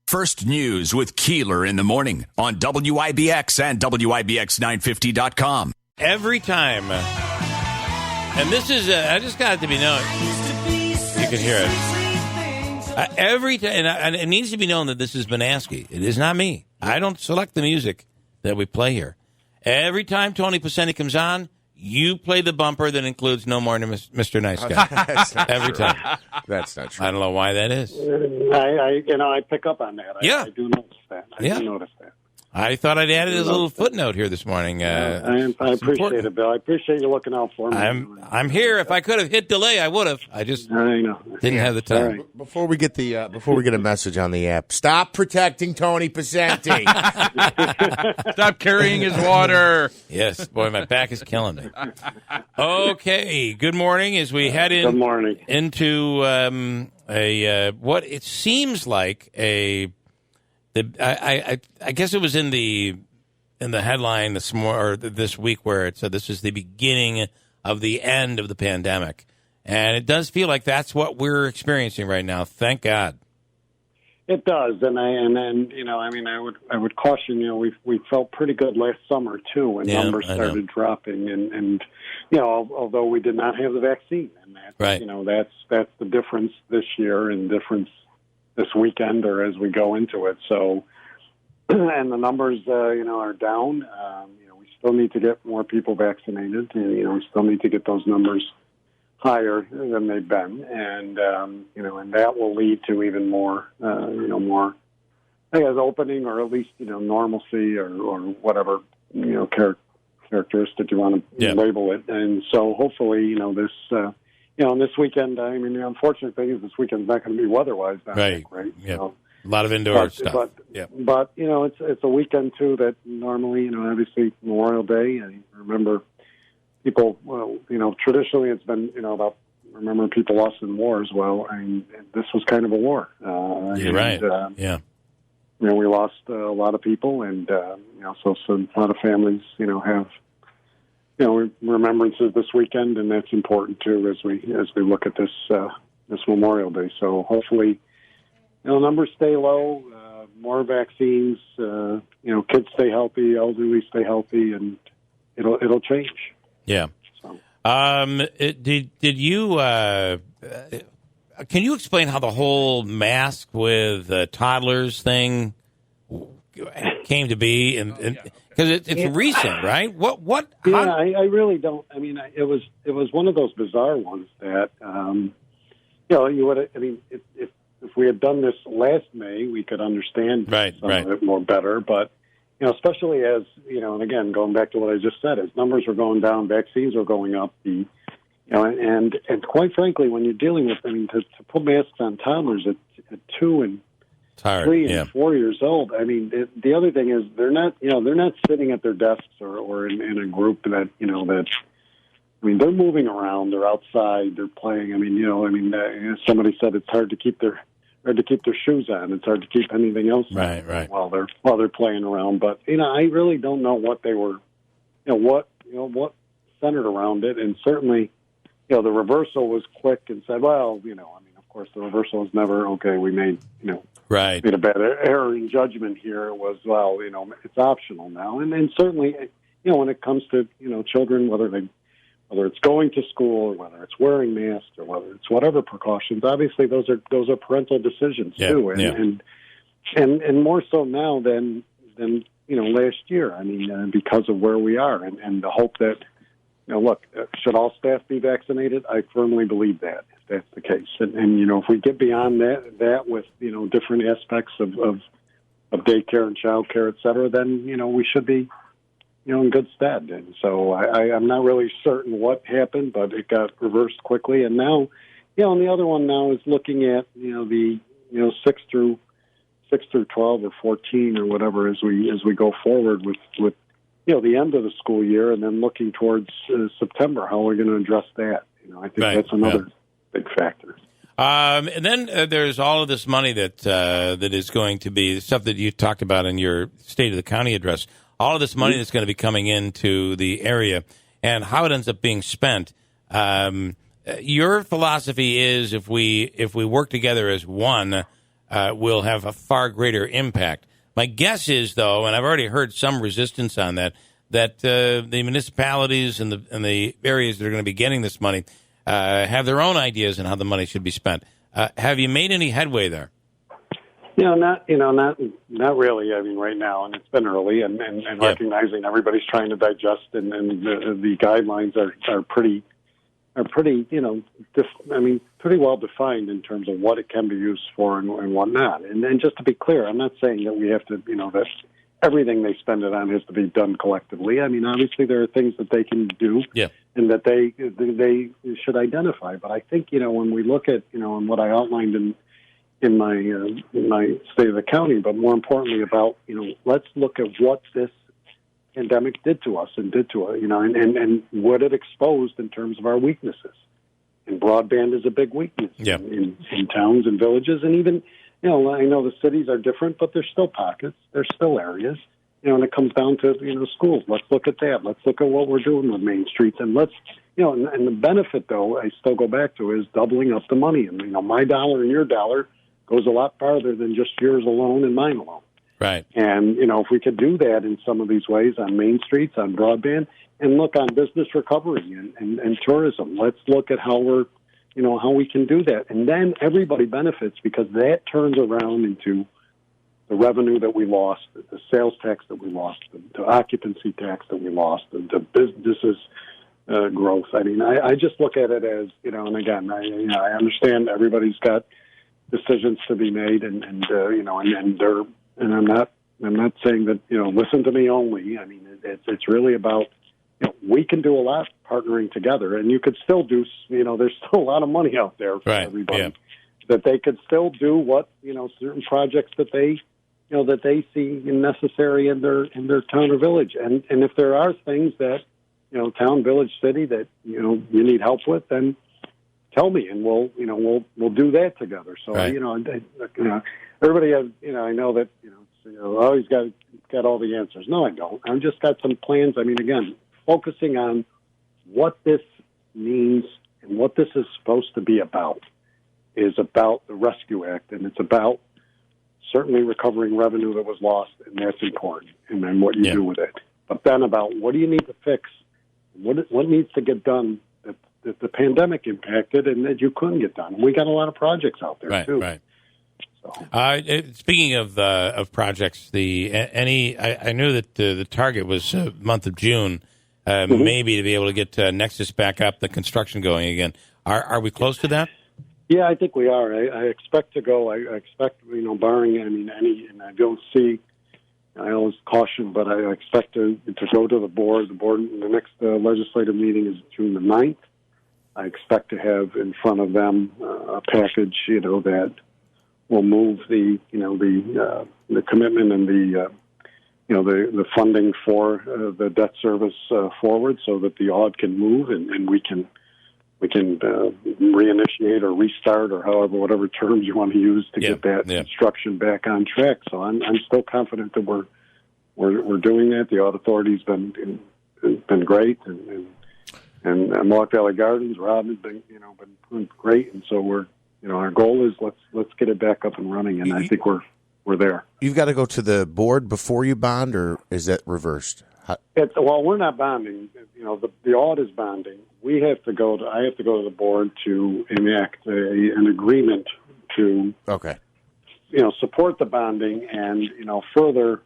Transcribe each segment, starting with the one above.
First News with Keeler in the morning on WIBX and WIBX950.com. Every time, and this is, I just got it to be known, you can hear it. Every time, and it needs to be known that this is Monaski. It is not me. I don't select the music that we play here. Every time Tony Picente comes on, you play the bumper that includes No More than Mr. Nice Guy. Every true. time. That's not true. I don't know why that is. I pick up on that. I do notice that. I do notice that. I thought I'd added a little footnote here this morning. I appreciate it, Bill. I appreciate you looking out for me. I'm here. If I could have hit delay, I would have. I just didn't have the time. Right. Before we get a message on the app, stop protecting Tony Picente. Stop carrying his water. Yes, boy, my back is killing me. Okay, good morning as we head Good morning. into what it seems like I guess it was in the headline this week where it said this is the beginning of the end of the pandemic, and it does feel like that's what we're experiencing right now. Thank God. It does, and I would caution. We felt pretty good last summer too when numbers started dropping, and although we did not have the vaccine, and that's the difference this year and difference this weekend or as we go into it. So, and the numbers, are down. We still need to get more people vaccinated. And, we still need to get those numbers higher than they've been. And, and that will lead to even more, more, I guess, opening or at least, normalcy or whatever, characteristic you want to label it. And so hopefully, this, this weekend, the unfortunate thing is this weekend's not going to be weather-wise. Right. Yeah. A lot of indoor stuff. But it's a weekend, too, that normally, obviously Memorial Day, and remember people, traditionally it's been, about remember people lost in war as well. I mean, this was kind of a war. You're right. We lost a lot of people, and, so a lot of families, have remembrances this weekend, and that's important too as we look at this Memorial Day. So hopefully, numbers stay low, more vaccines, kids stay healthy, elderly stay healthy, and it'll change. Yeah. So. Did you? Can you explain how the whole mask with toddlers thing came to be? And because it's recent, right? What? Yeah, I really don't. I mean, it was one of those bizarre ones that you would. I mean, if we had done this last May, we could understand some of it more better. But especially as and again, going back to what I just said, as numbers were going down, vaccines were going up. And quite frankly, when you're dealing with, to put masks on toddlers at 2 and 3 and 4 years old. I mean, the other thing is they're not sitting at their desks or in a group that they're moving around, they're outside, they're playing. Somebody said it's hard to keep their shoes on. It's hard to keep anything else on while they're playing around. But I really don't know what they were, what centered around it, and certainly, the reversal was quick and said, well, of course, the reversal is never okay. We made made a bad error in judgment here. It was, well, it's optional now. And certainly, when it comes to, children, whether it's going to school or whether it's wearing masks or whether it's whatever precautions, obviously those are parental decisions too. And more so now than last year. Because of where we are and the hope that, look, should all staff be vaccinated? I firmly believe that, if that's the case. And if we get beyond that with, different aspects of daycare and child care, et cetera, then, we should be, in good stead. And so I'm not really certain what happened, but it got reversed quickly. And now, and the other one now is looking at, the, 6 through 12 or 14 or whatever as we go forward with the end of the school year, and then looking towards September, how we're going to address that. I think that's another big factor. And then there's all of this money that is going to be stuff that you talked about in your State of the County address. All of this money that's going to be coming into the area and how it ends up being spent. Your philosophy is if we work together as one, will have a far greater impact. My guess is, though, and I've already heard some resistance on that the municipalities and the areas that are going to be getting this money have their own ideas on how the money should be spent. Have you made any headway there? Not really. I mean, right now, and it's been early, and recognizing everybody's trying to digest, and the guidelines are pretty, pretty well defined in terms of what it can be used for and what not. And then, just to be clear, I'm not saying that we have to, that everything they spend it on has to be done collectively. I mean, obviously, there are things that they can do, and that they should identify. But I think, when we look at, and what I outlined in my State of the County, but more importantly about, let's look at what this pandemic did to us and what it exposed in terms of our weaknesses. And broadband is a big weakness in towns and villages. And even, I know the cities are different, but there's still pockets. There's still areas, and it comes down to, schools. Let's look at that. Let's look at what we're doing with Main Streets. And let's, and the benefit, though, I still go back to, is doubling up the money. And, my dollar and your dollar goes a lot farther than just yours alone and mine alone. Right. And, if we could do that in some of these ways on Main Streets, on broadband, and look on business recovery and tourism, let's look at how we're, how we can do that. And then everybody benefits, because that turns around into the revenue that we lost, the sales tax that we lost, the occupancy tax that we lost, the businesses growth. I mean, I just look at it as, and again, I understand everybody's got decisions to be made, and I'm not saying that, listen to me only. I mean, it's really about, we can do a lot partnering together, and you could still do, there's still a lot of money out there for everybody, that they could still do what, certain projects that they, that they see necessary in their town or village. And if there are things that, town, village, city that, you need help with, then tell me, and we'll do that together. So, everybody has, I know that, always got all the answers. No, I don't. I've just got some plans. I mean, again, focusing on what this means and what this is supposed to be about is about the Rescue Act, and it's about certainly recovering revenue that was lost, and that's important, and then what you do with it. But then about what do you need to fix, what needs to get done that the pandemic impacted and that you couldn't get done. And we got a lot of projects out there, too. Right. So. Speaking of projects, I knew that the target was month of June, maybe to be able to get Nexus back up, the construction going again. Are we close to that? Yeah, I think we are. I expect to go. I expect, barring any, and I don't see. I always caution, but I expect to go to the board. The next legislative meeting is June the 9th. I expect to have in front of them a package, that will move the commitment and the funding for the debt service forward, so that the aud can move and we can reinitiate or restart, or whatever terms you want to use to get that construction back on track. So I'm still confident that we're doing that. The aud authority's been great, and Mohawk Valley Gardens, Rob has been great, and so we're our goal is let's get it back up and running, and I think we're there. You've got to go to the board before you bond, or is that reversed? We're not bonding. The aud is bonding. I have to go to the board to enact an agreement to support the bonding, and further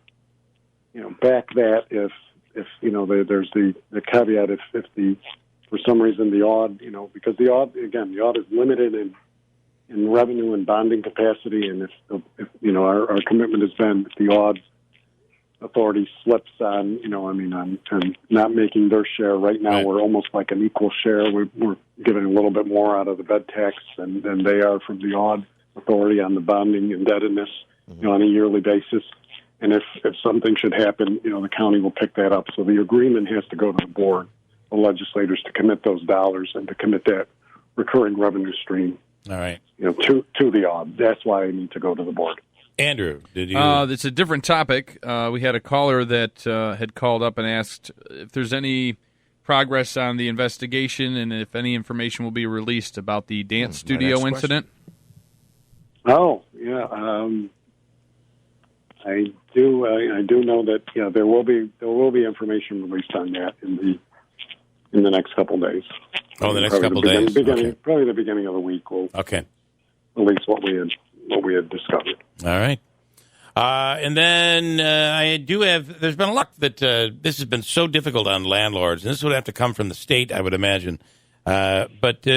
back that if there's the caveat if for some reason the aud because the aud is limited in revenue and bonding capacity, and if our commitment has been if the aud authority slips on on not making their share. Right now we're almost like an equal share. We're giving a little bit more out of the bed tax than they are from the aud authority on the bonding indebtedness on a yearly basis. And if something should happen, the county will pick that up. So the agreement has to go to the board, the legislators, to commit those dollars and to commit that recurring revenue stream. All right. To the aud. That's why I need to go to the board. Andrew, did you? It's a different topic. We had a caller that had called up and asked if there's any progress on the investigation and if any information will be released about the dance studio incident. Oh, yeah. I do know that there will be information released on that in the next couple of days. Oh, the next couple of days. Probably the beginning of the week. We'll release what we had discovered. All right. And then I do have. There's been a lot that this has been so difficult on landlords, and this would have to come from the state, I would imagine. But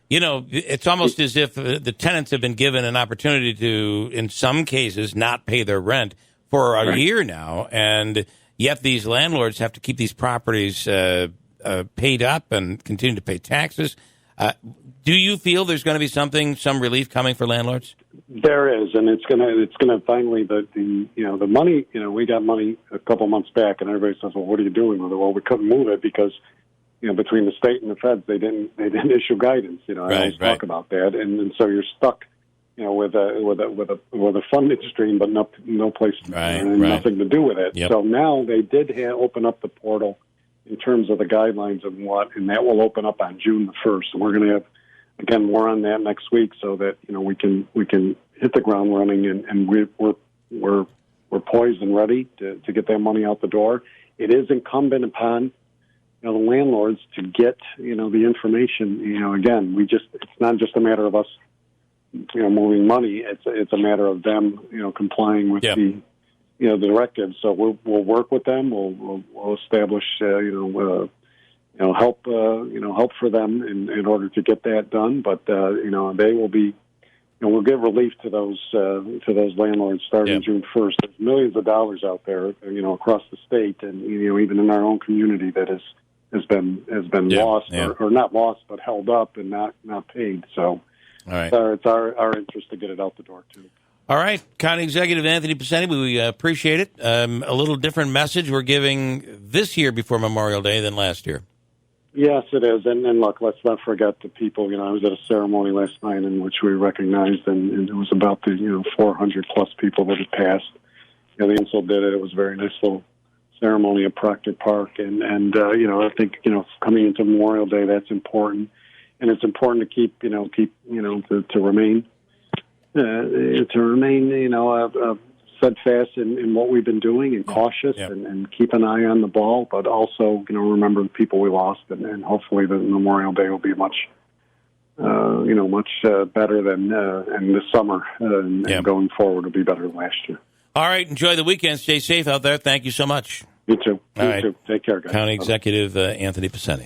it's almost as if the tenants have been given an opportunity to, in some cases, not pay their rent for a year now, and yet these landlords have to keep these properties paid up and continue to pay taxes. Do you feel there's going to be some relief coming for landlords? There is, and it's gonna finally the money. We got money a couple months back, and everybody says, "Well, what are you doing with it?" Well, we couldn't move it because between the state and the feds, they didn't issue guidance. I always talk about that, and so you're stuck, with a funding stream, but no place, nothing to do with it. Yep. So now they did open up the portal in terms of the guidelines of and that will open up on June the 1st. And we're going to have, again, more on that next week, so that we can hit the ground running, and we're poised and ready to get that money out the door. It is incumbent upon the landlords to get the information. Again, it's not just a matter of us moving money. It's a matter of them complying with the directives. So we'll work with them. We'll establish help for them in order to get that done. But they will be. We'll give relief to those landlords starting June 1st. There's millions of dollars out there, across the state, and even in our own community that has been lost or not lost, but held up and not paid. So it's our interest to get it out the door too. All right, County Executive Anthony Picente, we appreciate it. A little different message we're giving this year before Memorial Day than last year. Yes, it is. And look, let's not forget the people. I was at a ceremony last night in which we recognized, and it was about the 400 plus people that had passed. The Council did it. It was a very nice little ceremony at Proctor Park, and I think coming into Memorial Day, that's important, and it's important to keep to remain steadfast in what we've been doing and cautious and keep an eye on the ball, but also remember the people we lost, and hopefully the Memorial Day will be much better than and this summer and going forward will be better than last year. All right, enjoy the weekend. Stay safe out there. Thank you so much. You too. All right. Too. Take care, guys. County Executive Anthony Picente.